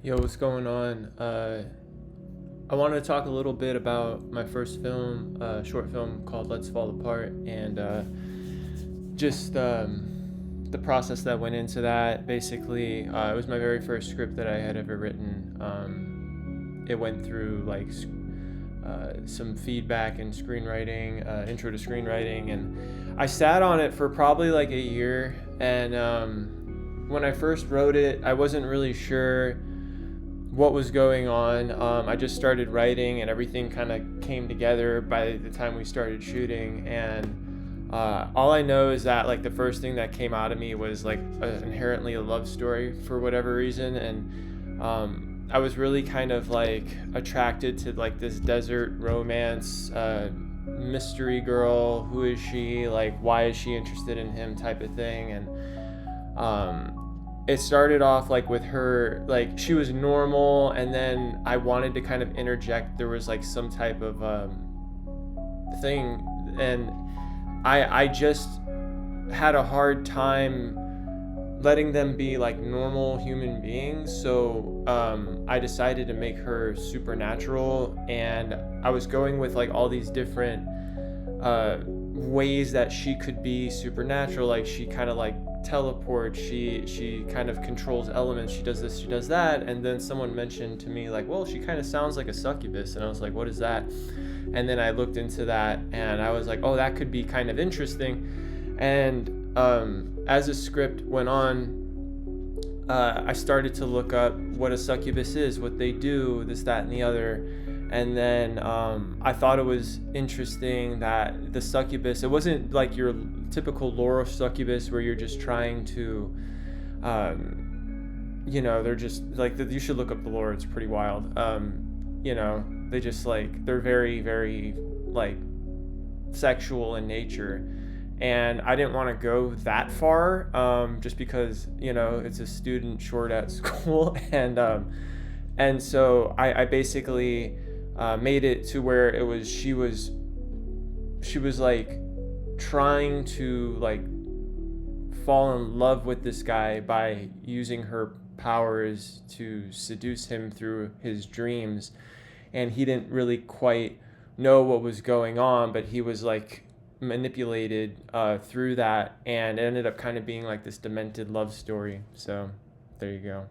Yo, what's going on? I wanted to talk a little bit about my first film, short film called Let's Fall Apart, and just the process that went into that. Basically, it was my very first script that I had ever written. It went through some feedback in screenwriting, intro to screenwriting, and I sat on it for probably like a year. And when I first wrote it, I wasn't really sure what was going on. I just started writing, and everything kind of came together by the time we started shooting. And all I know is that like the first thing that came out of me was like inherently a love story for whatever reason. And I was really kind of like attracted to like this desert romance, mystery girl. Who is she? Like, why is she interested in him? Type of thing. And it started off like with her, like she was normal, and then I wanted to kind of interject. There was like some type of thing, and I just had a hard time letting them be like normal human beings. So I decided to make her supernatural, and I was going with like all these different ways that she could be supernatural. Like she kind of like teleports, she kind of controls elements, she does this, she does that. And then someone mentioned to me like, well, she kind of sounds like a succubus, and I was like, what is that? And then I looked into that, and I was like, oh, that could be kind of interesting. And as the script went on, I started to look up what a succubus is, what they do, this, that, and the other. And then I thought it was interesting that the succubus, it wasn't like your typical lore succubus where you're just trying to, they're just like, you should look up the lore, it's pretty wild. They just like, they're very, very like sexual in nature. And I didn't want to go that far, just because it's a student short at school. And so I basically made it to where it was she was like trying to like fall in love with this guy by using her powers to seduce him through his dreams. And he didn't really quite know what was going on, but he was like manipulated through that, and it ended up kind of being like this demented love story. So there you go.